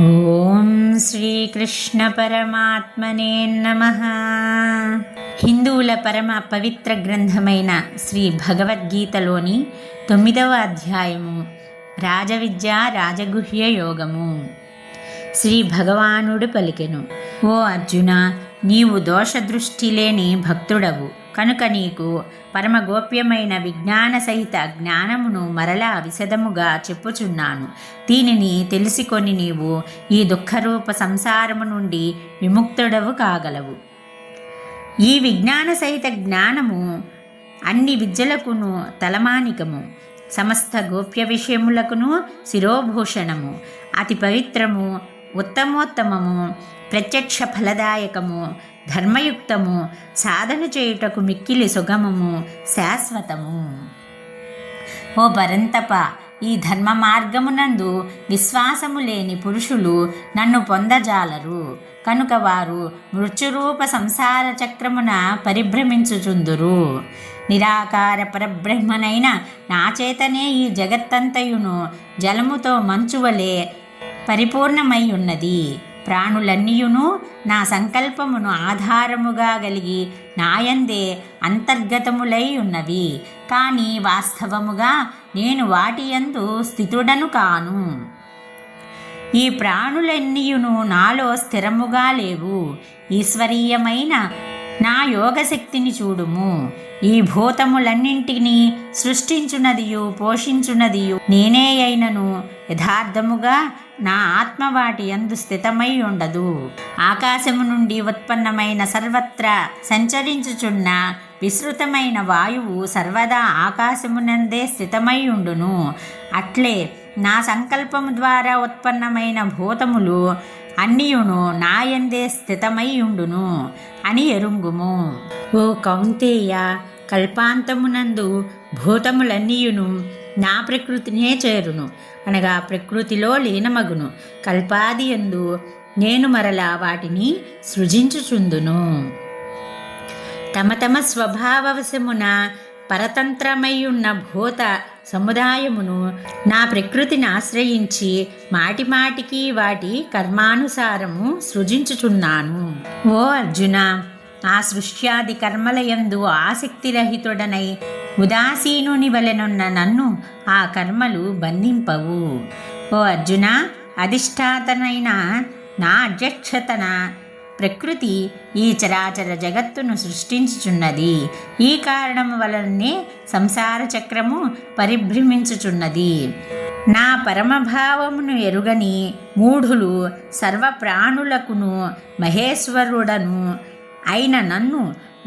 ఓం శ్రీకృష్ణ పరమాత్మనే నమః. హిందువుల పరమ పవిత్ర గ్రంథమైన శ్రీ భగవద్గీతలోని 9వ అధ్యాయము రాజవిద్య రాజగుహ్య యోగము. శ్రీ భగవానుడు పలికెను, ఓ అర్జున, నీవు దోషదృష్టి లేని భక్తుడవు కనుక నీకు పరమగోప్యమైన విజ్ఞాన సహిత జ్ఞానమును మరలా విశదముగా చెప్పుచున్నాను. దీనిని తెలుసుకొని నీవు ఈ దుఃఖరూప సంసారము నుండి విముక్తుడవు కాగలవు. ఈ విజ్ఞాన సహిత జ్ఞానము అన్ని విద్యలకును తలమానికము, సమస్త గోప్య విషయములకును శిరోభూషణము, అతి పవిత్రము, ఉత్తమోత్తమము, ప్రత్యక్ష ఫలదాయకము, ధర్మయుక్తము, సాధన చేయుటకు మిక్కిలి సుగమము, శాశ్వతము. ఓ పరంతప, ఈ ధర్మ మార్గమునందు విశ్వాసము లేని పురుషులు నన్ను పొందజాలరు కనుక వారు మృత్యురూప సంసార చక్రమున పరిభ్రమించుచుందురు. నిరాకార పరబ్రహ్మనైన నా చేతనే ఈ జగత్తంతయును జలముతో మంచువలే పరిపూర్ణమై ఉన్నది. ప్రాణులన్నీయును నా సంకల్పమును ఆధారముగా గలిగి నాయందే అంతర్గతములై ఉన్నవి, కానీ వాస్తవముగా నేను వాటి యందు స్థితుడను కాను. ఈ ప్రాణులన్నీయును నాలో స్థిరముగా లేవు. ఈశ్వరీయమైన నా యోగశక్తిని చూడుము. ఈ భూతములన్నింటినీ సృష్టించున్నదియు పోషించున్నదియు నేనే అయినను యథార్థముగా నా ఆత్మ వాటి యందు స్థితమై ఉండదు. ఆకాశము నుండి ఉత్పన్నమైన సర్వత్రా సంచరించుచున్న విస్తృతమైన వాయువు సర్వదా ఆకాశమునందే స్థితమై ఉండును. అట్లే నా సంకల్పము ద్వారా ఉత్పన్నమైన భూతములు అన్నియును నాయందే స్థితమై ఉండును అని ఎరుంగుము. ఓ కౌంతేయ, కల్పాంతమునందు భూతములన్నీయును నా ప్రకృతినే చేరును, అనగా ప్రకృతిలో లీనమగును. కల్పాది యందు నేను మరలా వాటిని సృజించుచుందును. తమ తమ స్వభావవశమున పరతంత్రమయ్యున్న భూత సముదాయమును నా ప్రకృతిని ఆశ్రయించి మాటిమాటికి వాటి కర్మానుసారము సృజించుచున్నాను. ఓ అర్జున, ఆ సృష్ట్యాది కర్మలయందు ఆసక్తిరహితుడనై ఉదాసీనుని వలెనున్న నన్ను ఆ కర్మలు బంధింపవు. ఓ అర్జున, అధిష్టాతనైన నా అధ్యక్షతన ప్రకృతి ఈ చరాచర జగత్తును సృష్టించుచున్నది. ఈ కారణము వలనే సంసార చక్రము పరిభ్రమించుచున్నది. నా పరమభావమును ఎరుగని మూఢులు సర్వ ప్రాణులకును మహేశ్వరుడను అయిన నన్ను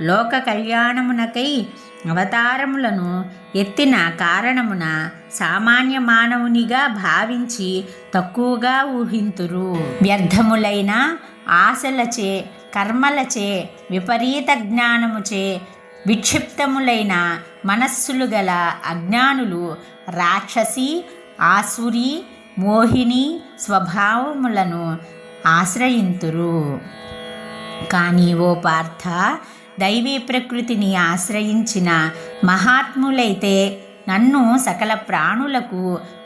లోక కళ్యాణమునకై అవతారములను ఎత్తిన కారణమున సామాన్య మానవునిగా భావించి తక్కువగా ఊహింతురు. వ్యర్థములైన ఆశలచే కర్మలచే విపరీత జ్ఞానముచే విక్షిప్తములైన మనస్సులు గల అజ్ఞానులు రాక్షసి, ఆసురి, మోహిని స్వభావములను ఆశ్రయింతురు. కానీ ఓ పార్థ, దైవీ ప్రకృతిని ఆశ్రయించిన మహాత్ములైతే నన్ను సకల ప్రాణులకు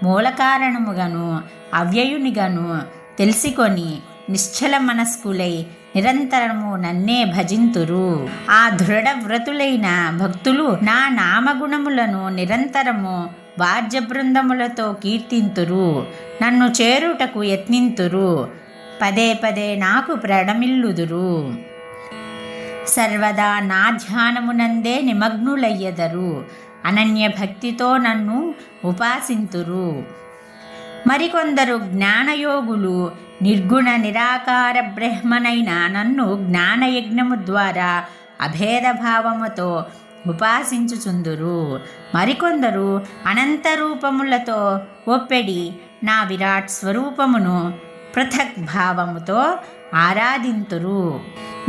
మూలకారణముగాను అవ్యయునిగాను తెలుసుకొని నిశ్చల మనస్కులై నిరంతరము నన్నే భజింతురు. ఆ దృఢ వ్రతులైన భక్తులు నా నామగుణములను నిరంతరము వాద్య బృందములతో కీర్తింతురు. నన్ను చేరుటకు యత్నింతురు. పదే పదే నాకు ప్రణమిల్లుదురు. సర్వదా నా ధ్యానమునందే నిమగ్నులయ్యెదరు. అనన్య భక్తితో నన్ను ఉపాసింతురు. మరికొందరు జ్ఞానయోగులు నిర్గుణ నిరాకార బ్రహ్మనైన నన్ను జ్ఞానయజ్ఞము ద్వారా అభేదభావముతో ఉపాసించుచుందురు. మరికొందరు అనంత రూపములతో ఒప్పెడి నా విరాట్ స్వరూపమును పృథక్ భావముతో ఆరాధింతురు.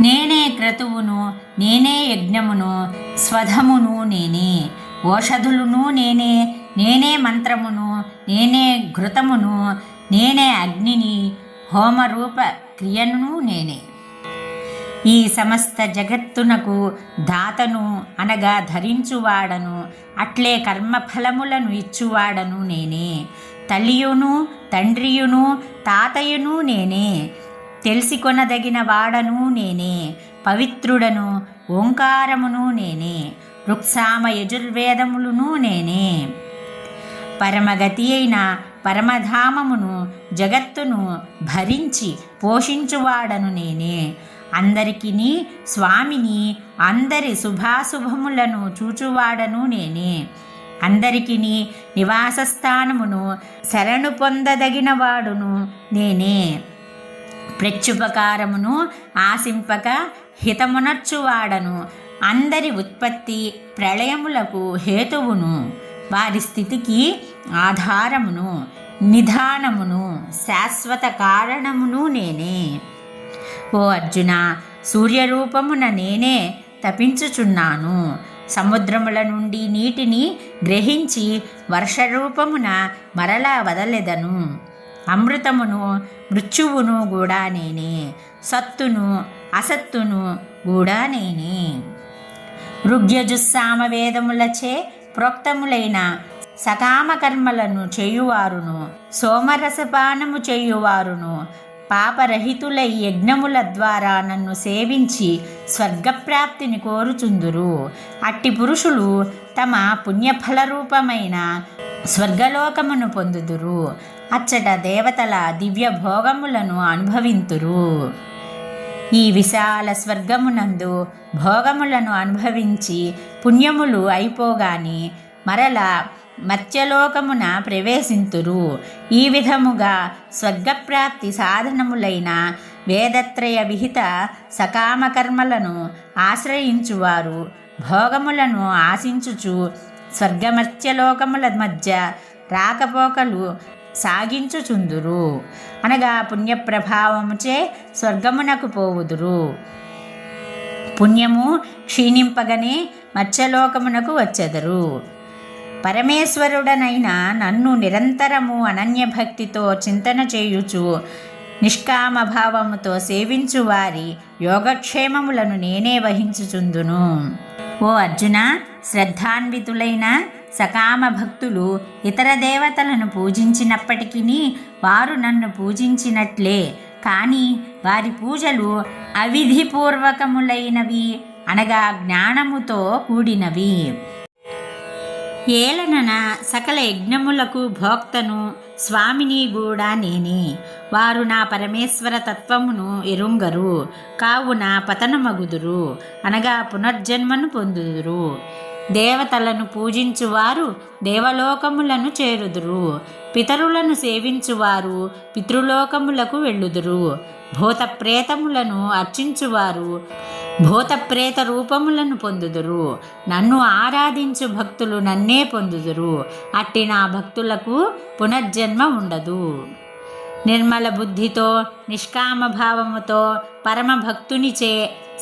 నేనే క్రతువును, నేనే యజ్ఞమును, స్వధమును నేనే, ఓషధులను నేనే, నేనే మంత్రమును, నేనే ఘృతమును, నేనే అగ్నిని, హోమరూప క్రియను నేనే. ఈ సమస్త జగత్తునకు దాతను అనగా ధరించువాడను, అట్లే కర్మఫలములను ఇచ్చువాడను నేనే. తల్లియును తండ్రియును తాతయును నేనే, తెలిసికొనదగిన వాడను నేనే, పవిత్రుడను ఓంకారమును నేనే, ఋక్సామ యజుర్వేదములను నేనే, పరమగతి అయిన పరమధామమును జగత్తును భరించి పోషించువాడను నేనే, అందరికిని స్వామిని, అందరి శుభాశుభములను చూచువాడను నేనే, అందరికిని నివాసస్థానమును శరణు పొందదగిన వాడును నేనే, ప్రత్యుపకారమును ఆశింపక హితమునర్చువాడను, అందరి ఉత్పత్తి ప్రళయములకు హేతువును, వారి స్థితికి ఆధారమును నిధానమును శాశ్వత కారణమును నేనే. ఓ అర్జున, సూర్యరూపమున నేనే తపించుచున్నాను. సముద్రముల నుండి నీటిని గ్రహించి వర్షరూపమున మరలా వదలెదను. అమృతమును మృత్యువును కూడా నేనే, సత్తును అసత్తును కూడా నేనే. ఋగ్యజుస్సామ వేదములచే ప్రోక్తములైన సకామకర్మలను చేయువారును, సోమరసపానము చేయువారును, పాపరహితులై యజ్ఞముల ద్వారా నన్ను సేవించి స్వర్గప్రాప్తిని కోరుచుందురు. అట్టి పురుషులు తమ పుణ్యఫలరూపమైన స్వర్గలోకమును పొందుదురు. అచ్చట దేవతల దివ్య భోగములను అనుభవింతురు. ఈ విశాల స్వర్గమునందు భోగములను అనుభవించి పుణ్యములు అయిపోగాని మరలా మత్స్యలోకమున ప్రవేశింతురు. ఈ విధముగా స్వర్గప్రాప్తి సాధనములైన వేదత్రయ విహిత సకామకర్మలను ఆశ్రయించువారు భోగములను ఆశించుచు స్వర్గమర్త్యలోకముల మధ్య రాకపోకలు సాగించుచుందురు. అనగా పుణ్యప్రభావముచే స్వర్గమునకు పోవుదురు. పుణ్యము క్షీణింపగనే మత్స్యలోకమునకు వచ్చెదరు. పరమేశ్వరుడనైన నన్ను నిరంతరము అనన్యభక్తితో చింతన చేయుచు నిష్కామభావముతో సేవించు వారి యోగక్షేమములను నేనే వహించుచుందును. ఓ అర్జున, శ్రద్ధాన్వితులైన సకామ భక్తులు ఇతర దేవతలను పూజించినప్పటికీ వారు నన్ను పూజించినట్లే, కానీ వారి పూజలు అవిధిపూర్వకములైనవి, అనగా జ్ఞానముతో కూడినవి. ఏలనన సకల యజ్ఞములకు భోక్తను స్వామిని కూడా నేనే. వారు నా పరమేశ్వర తత్వమును ఎరుంగరు, కావున పతనమగుదురు, అనగా పునర్జన్మను పొందుదురు. దేవతలను పూజించువారు దేవలోకములను చేరుదురు. పితరులను సేవించువారు పితృలోకములకు వెళ్ళుదురు. భూతప్రేతములను అర్చించువారు భూతప్రేత రూపములను పొందుదురు. నన్ను ఆరాధించు భక్తులు నన్నే పొందుదురు. అట్టి నా భక్తులకు పునర్జన్మ ఉండదు. నిర్మల బుద్ధితో నిష్కామభావముతో పరమభక్తునిచే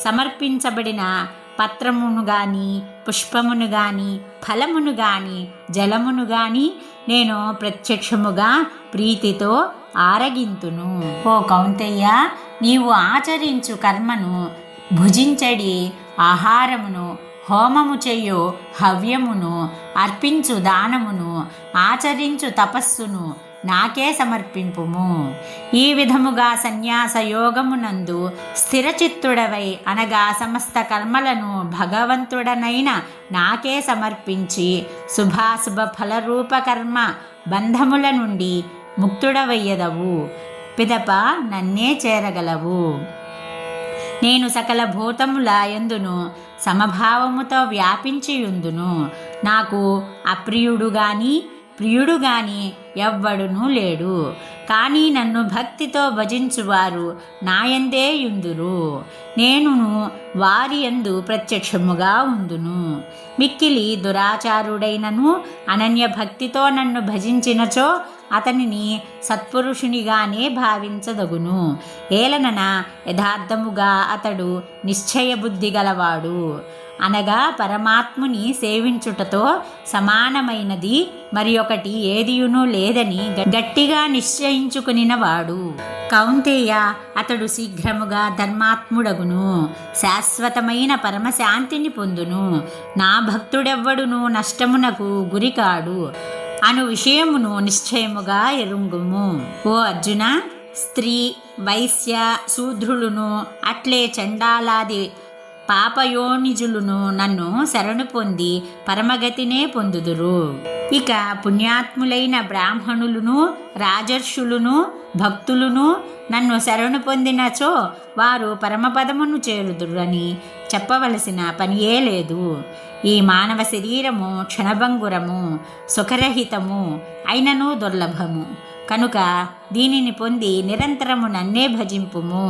సమర్పించబడిన పత్రమును గాని పుష్పమును గాని ఫలమును గాని జలమును గాని నేను ప్రత్యక్షముగా ప్రీతితో ఆరగింతును. ఓ కౌంతేయ, నీవు ఆచరించు కర్మను, భుజించడి ఆహారమును, హోమము చేయు హవ్యమును, అర్పించు దానమును, ఆచరించు తపస్సును నాకే సమర్పింపుము. ఈ విధముగా సన్యాస యోగమునందు స్థిరచిత్తుడవై, అనగా సమస్త కర్మలను భగవంతుడనైన నాకే సమర్పించి శుభాశుభ ఫలరూప కర్మ బంధముల నుండి ముక్తుడవయ్యదవు. పిదప నన్నే చేరగలవు. నేను సకల భూతముల యందును సమభావముతో వ్యాపించియుందును. నాకు అప్రియుడు గాని ప్రియుడు గాని ఎవ్వడునూ లేడు. కానీ నన్ను భక్తితో భజించువారు నాయందే యుందురు. నేనును వారి యందు ప్రత్యక్షముగా ఉందును. మిక్కిలి దురాచారుడైనను అనన్య భక్తితో నన్ను భజించినచో అతనిని సత్పురుషునిగానే భావించదగును. ఏలనన యథార్థముగా అతడు నిశ్చయబుద్ధి గలవాడు, అనగా పరమాత్ముని సేవించుటతో సమానమైనది మరి ఒకటి ఏదియునూ లేదని గట్టిగా నిశ్చయించుకునినవాడు. కౌంతేయ, అతడు శీఘ్రముగా ధర్మాత్ముడగును, శాశ్వతమైన పరమశాంతిని పొందును. నా భక్తుడెవ్వడును నష్టమునకు గురికాడు. అను విషయమును నిశ్చయముగా ఎరుంగుము. ఓ అర్జున, స్త్రీ, వైశ్య, శూద్రులును అట్లే చండాలాది పాపయోనిజులును నన్ను శరణు పొంది పరమగతినే పొందుదురు. ఇక పుణ్యాత్ములైన బ్రాహ్మణులును రాజర్షులును భక్తులును నన్ను శరణు పొందినచో వారు పరమపదమును చేరుదురని చెప్పవలసిన పనియే లేదు. ఈ మానవ శరీరము క్షణభంగురము, సుఖరహితము, అయినను దుర్లభము కనుక దీనిని పొంది నిరంతరము నన్నే భజింపుము.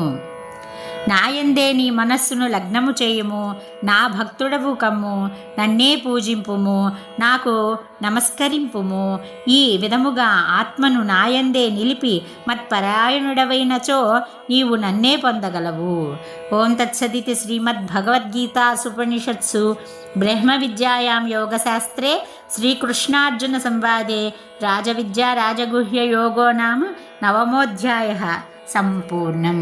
నాయందే నీ మనస్సును లగ్నము చేయుము, నా భక్తుడవు కమ్ము, నన్నే పూజింపుము, నాకు నమస్కరింపుము. ఈ విధముగా ఆత్మను నాయందే నిలిపి మత్పరాయణుడవైనచో నీవు నన్నే పొందగలవు. ఓం తత్సదితి శ్రీమద్భగవద్గీతాసుపనిషత్సు బ్రహ్మ విద్యాయాం యోగశాస్త్రే శ్రీకృష్ణార్జున సంవాదే రాజవిద్యా రాజగుహ్య యోగో నామ 9వ అధ్యాయః సంపూర్ణం.